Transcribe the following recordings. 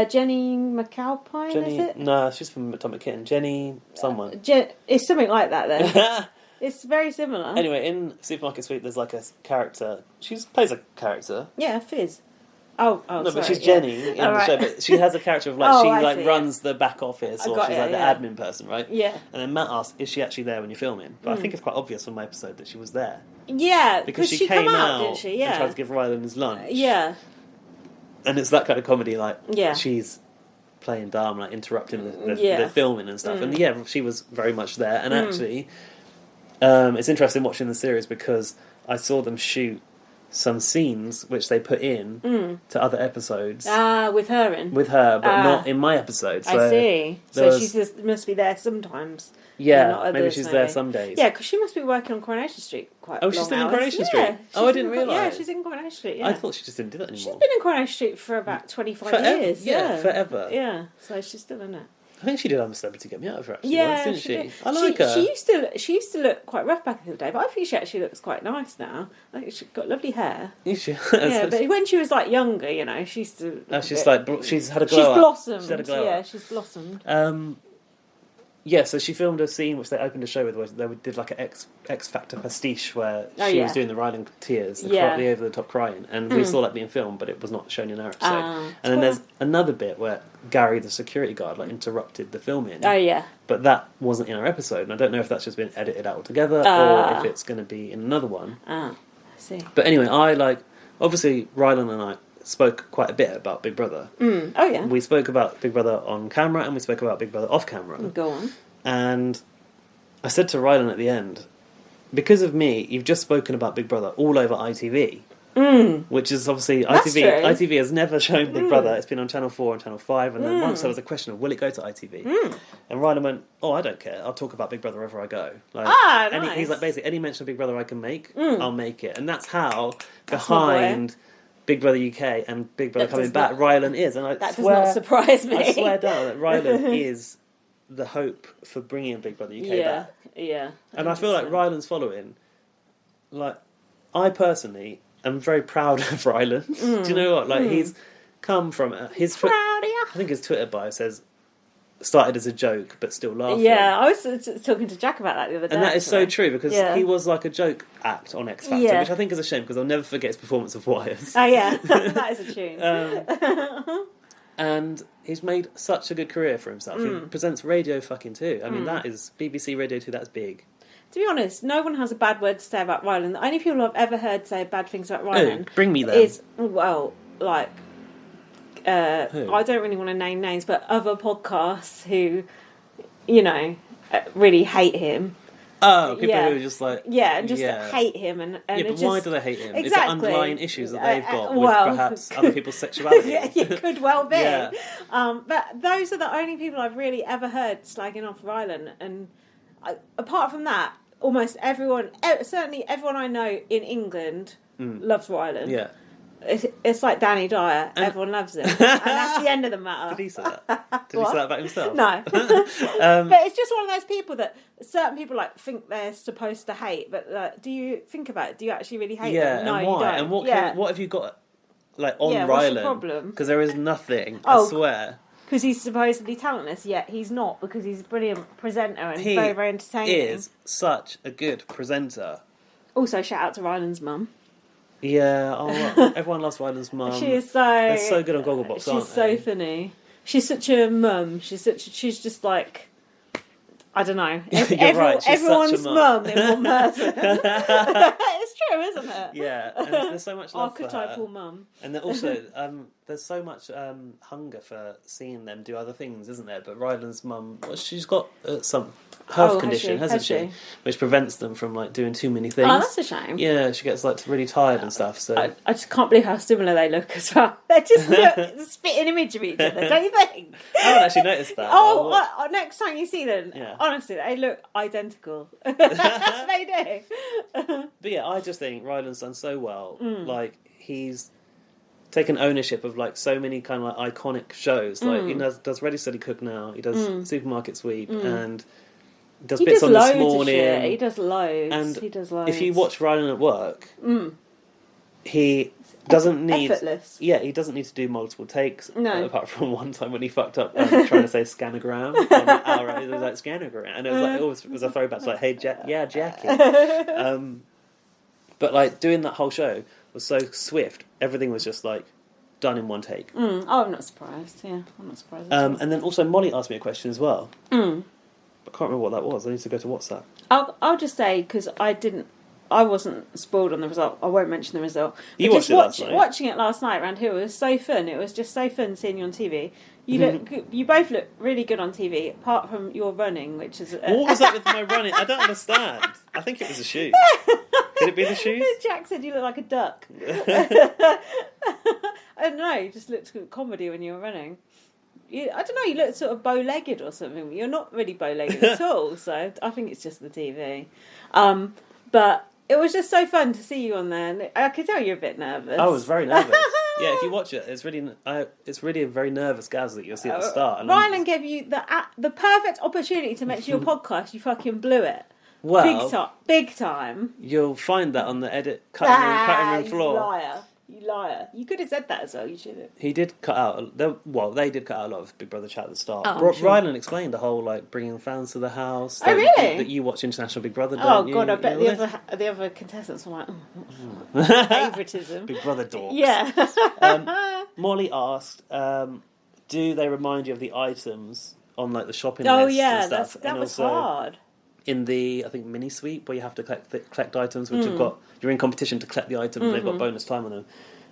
Jenny McAlpine, is it? No, she's from Atomic Kitten. Jenny someone. It's something like that then. It's very similar. Anyway, in Supermarket Sweep, there's like a character. She plays a character. Yeah, Fizz. Oh, no, sorry, but she's Jenny in the show. But she has a character of like runs the back office, or she's like the admin person, right? Yeah. And then Matt asked, "Is she actually there when you're filming?" But I think it's quite obvious from my episode that she was there. Yeah, because she came out, didn't she? Yeah. And tried to give Rylan his lunch. Yeah. And it's that kind of comedy, like she's playing dumb, like interrupting the filming and stuff. And she was very much there. And actually, it's interesting watching the series because I saw them shoot some scenes which they put in to other episodes. With her in? With her, but not in my episode. So I see. So she must be there sometimes. Yeah, maybe she's there some days. Yeah, because she must be working on Coronation Street quite long she's still hours. in Coronation Street? Oh, I didn't realise. Yeah, she's in Coronation Street, yeah. I thought she just didn't do that anymore. She's been in Coronation Street for about 25 years. Yeah, forever. Yeah, so she's still in it. I think she did I'm a Celebrity Get Me Out of her, actually, yeah, once, didn't she? I like her. She used to look quite rough back in the day, but I think she actually looks quite nice now. I think she's got lovely hair. Yeah, but when she was like younger, you know, she used to... she's had a glow up. Blossomed. She's had a glow up. Up. She's blossomed. Yeah, so she filmed a scene which they opened a show with where they did like an X Factor pastiche where she was doing the Rylan tears, the over the top crying, and we saw that being filmed, but it was not shown in our episode. And then there's another bit where Gary, the security guard, like interrupted the filming. Oh yeah. But that wasn't in our episode, and I don't know if that's just been edited out altogether or if it's going to be in another one. I see. But anyway, obviously Rylan and I spoke quite a bit about Big Brother. Oh yeah. We spoke about Big Brother on camera and we spoke about Big Brother off camera. Go on. And I said to Rylan at the end, because of me, you've just spoken about Big Brother all over ITV. Which is obviously ITV has never shown Big Brother. It's been on Channel 4 and Channel 5, and then once there was a question of will it go to ITV, and Rylan went, "Oh, I don't care. I'll talk about Big Brother wherever I go." Like, nice. He's like, basically any mention of Big Brother I can make, I'll make it, and that's how behind Big Brother UK and Big Brother coming back, Rylan is, and that does not surprise me. I swear down that Rylan is the hope for bringing Big Brother UK back. Yeah. And I feel like Rylan's following, like, I personally am very proud of Rylan. Do you know what? Like, he's come from his... Proud of you. I think his Twitter bio says, started as a joke, but still laughing. Yeah, I was talking to Jack about that the other day. And that is so true, because he was like a joke act on X Factor, which I think is a shame, because I'll never forget his performance of Wires. Oh, yeah. That is a tune. And he's made such a good career for himself. He presents Radio fucking 2. I mean, that is... BBC Radio 2, that's big. To be honest, no one has a bad word to say about Rylan. The only people I've ever heard say bad things about Rylan... Oh, bring me them. ...is, well, like... I don't really want to name names, but other podcasts who, you know, really hate him. Oh, people who are just like... Yeah, and just hate him. And but just, why do they hate him? Exactly. Is it underlying issues that they've got with perhaps other people's sexuality? It could well be. Yeah. But those are the only people I've really ever heard slagging off Rylan. And apart from that, almost everyone, certainly everyone I know in England loves Rylan. Yeah. It's like Danny Dyer. Everyone loves him. And that's the end of the matter. Did he say that? Did he say that about himself? No. But it's just one of those people that certain people like think they're supposed to hate. But do you think about it? Do you actually really hate them? No, and why? you don't. And what have you got like on Rylan? What's the problem? Because there is nothing, I swear. Because he's supposedly talentless, yet he's not, because he's a brilliant presenter and very, very entertaining. He is such a good presenter. Also, shout out to Rylan's mum. Yeah, everyone loves Rylan's mum. She is so... They're so good on Gogglebox, aren't they? She's so funny. She's such a mum. She's just like... I don't know. Right. Everyone's mum in one person. It's true, isn't it? Yeah, and there's so much love archetypal for her. mum. And then also, there's so much hunger for seeing them do other things, isn't there? But Rylan's mum, she's got some health condition, hasn't she? Which prevents them from like doing too many things. Oh, that's a shame. Yeah, she gets like really tired and stuff. So I just can't believe how similar they look as well. They just look a spitting image of each other, don't you think? I haven't actually noticed that. Next time you see them, honestly, they look identical. They do. But yeah, I just think Rylan's done so well. Like, he's taken ownership of like so many kind of like iconic shows. Like he does Ready Steady Cook now. He does Supermarket Sweep and does bits on This Morning. He does loads. And if you watch Rylan at work, he doesn't need effortless. Yeah, he doesn't need to do multiple takes. No. Apart from one time when he fucked up trying to say scanogram on the hour, it was like scanogram, and it was like it was a throwback to like, hey Jackie. But like doing that whole show was so swift. Everything was just like done in one take. Oh, I'm not surprised. Yeah, I'm not surprised. And then also Molly asked me a question as well. I can't remember what that was. I need to go to WhatsApp. I'll just say, because I wasn't spoiled on the result. I won't mention the result. But you watched it last night. Watching it last night around here was so fun. It was just so fun seeing you on TV. You both look really good on TV, apart from your running, which is... What was that with my running? I don't understand. I think it was the shoes. Could it be the shoes? Jack said you look like a duck. I don't know, you just looked comedy when you were running. I don't know, you look sort of bow-legged or something. You're not really bow-legged at all, so I think it's just the TV. But it was just so fun to see you on there. And I could tell you're a bit nervous. I was very nervous. Yeah, if you watch it, it's really a very nervous Gaz that you'll see at the start. And Rylan gave you the perfect opportunity to mention your podcast. You fucking blew it. Well, big time. You'll find that on the cutting room floor. You liar. You could have said that as well, you should have. He did cut out... they did cut out a lot of Big Brother chat at the start. Oh, sure. Rylan explained the whole, like, bringing fans to the house. Oh, really? That you watch International Big Brother, don't you? Oh, God, I bet the other contestants were like, favouritism. Big Brother dorks. Yeah. Molly asked, do they remind you of the items on, like, the shopping Oh, list yeah, and stuff? that was hard. In the, I think, mini sweep, where you have to collect items, which you're in competition to collect the items, they've got bonus time on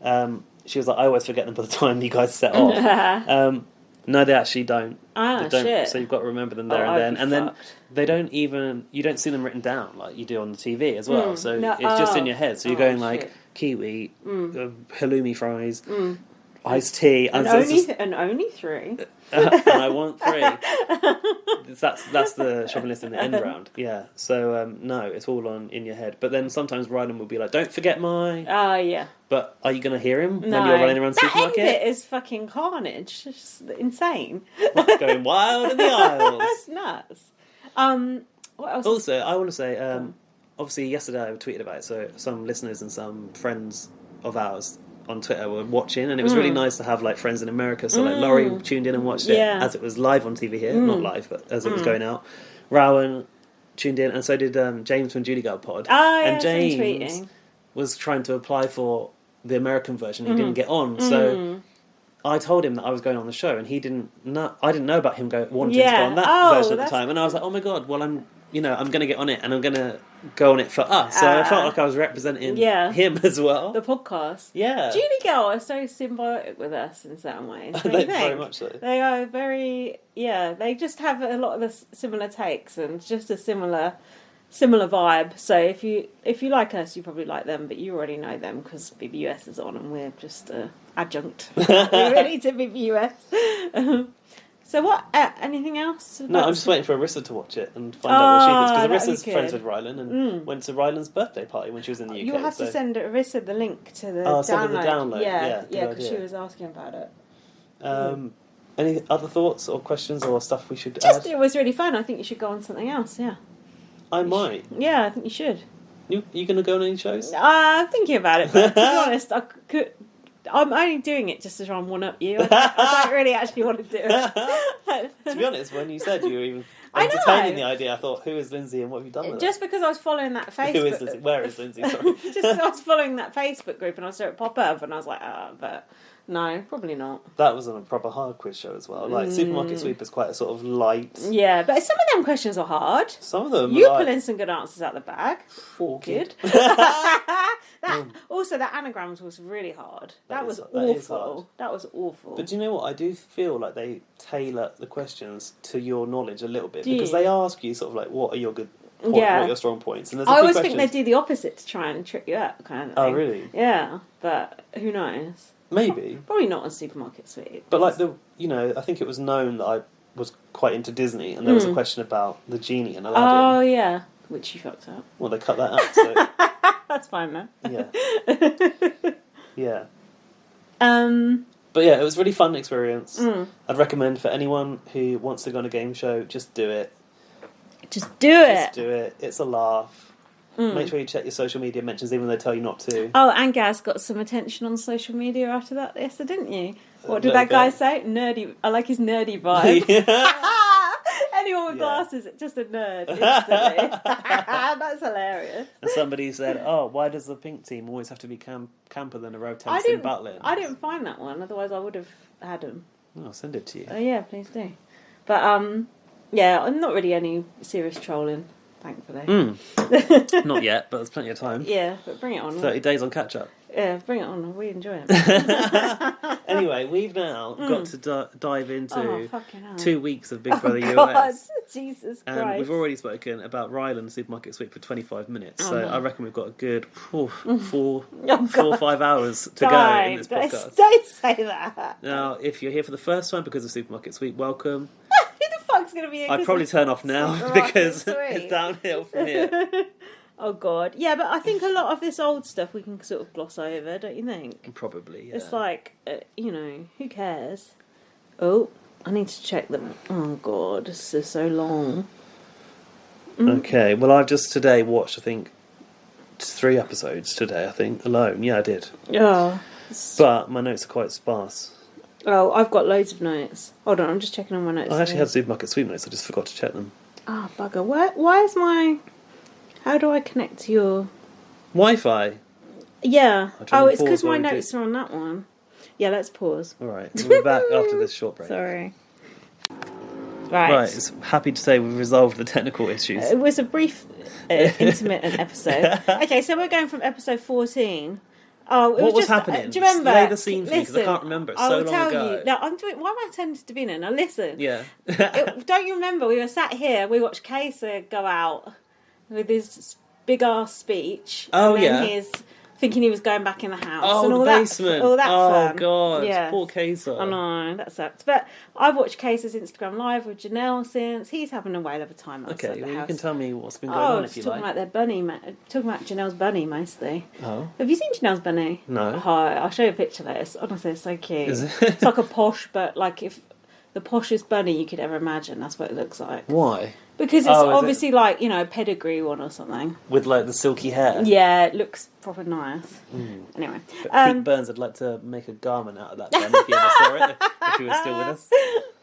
them. She was like, I always forget them by the time you guys set off. No, they actually don't. Ah, they don't, shit. So you've got to remember them there and then. And then they don't even, you don't see them written down like you do on the TV as well. So it's just in your head. So you're going like kiwi, halloumi fries, iced tea. And only 3. And I want 3. That's the shopping list in the end round. Yeah. So no, it's all in your head. But then sometimes Rylan will be like, "Don't forget my." Oh yeah. But are you going to hear him No. when you're running around the supermarket? That end bit is fucking carnage. It's just insane. Going wild in the aisles. That's nuts. What else? Also, I want to say, obviously yesterday I tweeted about it. So some listeners and some friends of ours on Twitter were watching, and it was really nice to have like friends in America. So like Laurie tuned in and watched it as it was live on TV here, not live, but as it was going out. Rowan tuned in, and so did James from Judy Girl Pod. And James was trying to apply for the American version. He didn't get on, so I told him that I was going on the show, and he didn't know. I didn't know about him wanting to go on that version at the time, and I was like, oh my god, well I'm going to get on it, and I'm going to go on it for us. So I felt like I was representing him as well. The podcast. Yeah. Judy Girl are so symbiotic with us in certain ways. They very much so. They are very, they just have a lot of the similar takes and just a similar vibe. So if you like us, you probably like them, but you already know them because BBUS is on and we're just adjunct. We're ready to BBUS. So what? Anything else? No, I'm just waiting for Arissa to watch it and find out what she thinks. Because Arissa's friends with Rylan and went to Rylan's birthday party when she was in the UK. You'll have to send Arissa the link to the download. Send her the download. Yeah, because she was asking about it. Any other thoughts or questions or stuff we should add? It was really fun. I think you should go on something else, yeah. I might. Yeah, I think you should. You going to go on any shows? I'm thinking about it, but to be honest, I'm only doing it just to try and one-up you. I don't really actually want to do it. To be honest, when you said you were even entertaining the idea, I thought, who is Lindsay and what have you done with Just it? because I was following that Facebook... Who is Lindsay? Where is Lindsay? Sorry. Just because I was following that Facebook group and I saw it pop up and I was like, but no, probably not. That was on a proper hard quiz show as well. Like, Supermarket Sweep is quite a sort of light... Yeah, but some of them questions are hard. Some of them You pull in some good answers out the bag. Orchid. Also, that anagrams was really hard. That was awful. That was awful. But do you know what? I do feel like they tailor the questions to your knowledge a little bit. Because they ask you sort of like, what are your good points, what are your strong points? And there's I always think they do the opposite to try and trip you up, kind of thing. Oh, really? Yeah, but who knows? Maybe. Probably not on Supermarket Sweep. But like I think it was known that I was quite into Disney, and there was a question about the genie and Aladdin. Oh, yeah. Which you fucked up. Well, they cut that out, so... That's fine, man. Yeah. Yeah. But yeah, it was a really fun experience. I'd recommend for anyone who wants to go on a game show, just do it. Just do it. Just do it. It's a laugh. Make sure you check your social media mentions, even though they tell you not to. Oh, and Gaz got some attention on social media after that yesterday, didn't you? What did little that guy bit. say? Nerdy. I like his nerdy vibe. Anyone with Yeah. glasses, just a nerd instantly. That's hilarious. And somebody said, "Oh, why does the pink team always have to be camper than a row tents in Butlin?" I didn't find that one. Otherwise, I would have had them. Oh, I'll send it to you. Oh yeah, please do. But yeah, not really any serious trolling, thankfully. Not yet, but there's plenty of time. Yeah, but bring it on. 30 days on catch up. Yeah, bring it on. We enjoy it. Anyway, we've now got to dive into fucking hell. 2 weeks of Big Brother God, US. Jesus And Christ. we've already spoken about Ryland Supermarket Sweep for 25 minutes, so no. I reckon we've got a good 4 or God. 5 hours to go in this podcast. Don't say that. Now, if you're here for the first time because of Supermarket Sweep, welcome. Who the fuck's going to be here? I'd probably turn off now Supermarket because Sweep. it's downhill from here. Oh God, yeah, but I think a lot of this old stuff we can sort of gloss over, don't you think? Probably, yeah. It's like, who cares? Oh, I need to check them. Oh God, this is so long. Okay, well, I've just today watched, I think, 3 episodes today, I think, alone. Yeah, I did. Oh, But my notes are quite sparse. I've got loads of notes. Hold on, I'm just checking on my notes. I actually had Supermarket Sweep notes, I just forgot to check them. Ah, bugger. Why is my... How do I connect to your... Wi-Fi. Yeah. I'll try Oh, and it's because pause my while we notes are on that one. Yeah, let's pause. All right, we'll be back after this short break. Sorry. Right, it's happy to say we've resolved the technical issues. It was a brief, intermittent episode. Okay, so we're going from episode 14. Oh, it What was just, happening? Do you remember? Lay the scene for me, 'cause I Listen, can't remember. It's I so will long tell ago. you. Now, I'm doing. Why am I tending to be in? Now listen. Yeah. Don't you remember? We were sat here. We watched Kesa go out with his big ass speech. Oh, and then yeah. his thinking he was going back in the house. Oh, and all the that, basement. All that Oh, fun. God. Yeah. Poor Kesa. I know, that sucks. But I've watched Case's Instagram Live with Janelle since. He's having a whale of a time outside Okay, the well, house. you can tell me what's been going Oh, on just if you talking like. about their bunny, talking about Janelle's bunny mostly. Oh. Have you seen Janelle's bunny? No. Oh, I'll show you a picture later. Honestly, it's so cute. Is it? It's like a posh, but like if the poshest bunny you could ever imagine, that's what it looks like. Why? Because it's Oh, is obviously like, a pedigree one or something. With, like, the silky hair? Yeah, it looks proper nice. Anyway. But Pete Burns would like to make a garment out of that bun if you ever saw it, if he was still with us.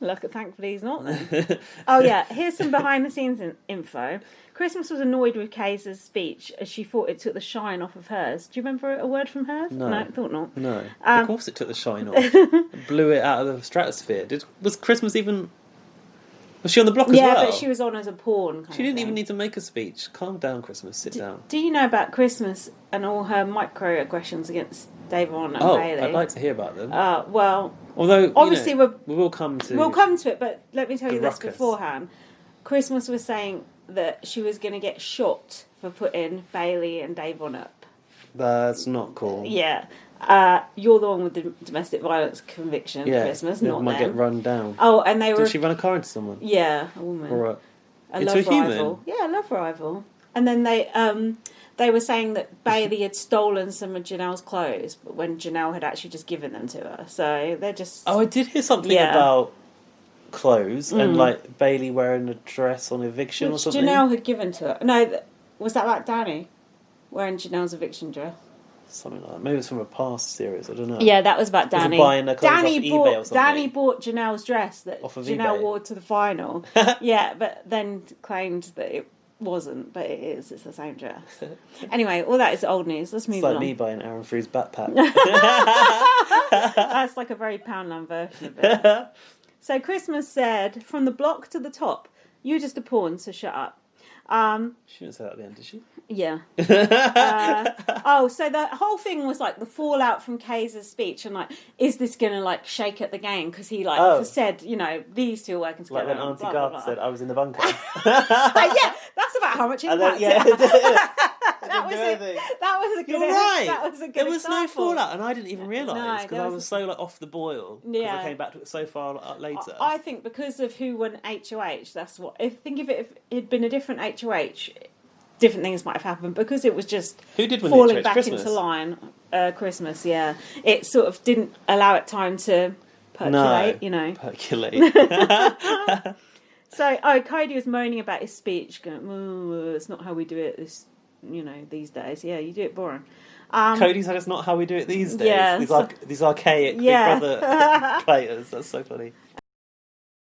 Look, thankfully he's not then. Oh yeah, here's some behind the scenes info. Christmas was annoyed with Kaysa's speech as she thought it took the shine off of hers. Do you remember a word from hers? No. Thought not. No. Of course it took the shine off. It blew it out of the stratosphere. Was Christmas even... Was she on the block as well? Yeah, but she was on as a pawn. She didn't even need to make a speech. Calm down, Christmas. Sit down. Do you know about Christmas and all her microaggressions against Davon and Oh, Bailey? I'd like to hear about them. Well, Although, obviously we will come to... We'll come to it, but let me tell you the this ruckus. beforehand. Christmas was saying that she was going to get shot for putting Bailey and Davon up. That's not cool. Yeah. You're the one with the domestic violence conviction, Yeah, Christmas, it not might them. get run down. Oh, and they were... Did she run a car into someone? Yeah, a woman. Or a into love a human? rival. Yeah, a love rival. And then they were saying that Bailey had stolen some of Janelle's clothes, but when Janelle had actually just given them to her. So they're just... Oh, I did hear something Yeah. about clothes and, like, Bailey wearing a dress on eviction or Which something. Janelle had given to her. No, was that like Danny? Wearing Janelle's eviction dress? Something like that. Maybe it's from a past series. I don't know. Yeah, that was about Was it Danny. buying her clothes off eBay or something? Danny bought Janelle's dress that Off of Janelle eBay? wore to the final. Yeah, but then claimed that it wasn't, but it is. It's the same dress. Anyway, all that is old news. Let's move It's like on. me buying Aaron Frew's backpack. That's like a very Poundland version of it. So Christmas said, from the block to the top, you're just a pawn, so shut up. She didn't say that at the end, did she? Yeah. So the whole thing was like the fallout from Kaysa's speech and like, is this going to like shake at the game? Because he like said, these two are working together. Like when Auntie blah, blah, Garth blah. said, I was in the bunker. Yeah, that's about how much And impact then, it had. that was it. That was a good. You're right. That was a good. There was no example. fallout, and I didn't even realise No, because there I was- was so like off the boil. Because Yeah. I came back to it so far later. I think because of who won HOH, that's what. If it had been a different HOH, different things might have happened. Because it was just Who did win falling HOH? back Christmas? into line. Christmas, yeah. It sort of didn't allow it time to percolate. Percolate. So, Cody was moaning about his speech, going, "It's not how we do it these days. Yeah, you do it boring. Cody said it's not how we do it these days. Yeah, these archaic Big Brother players. That's so funny.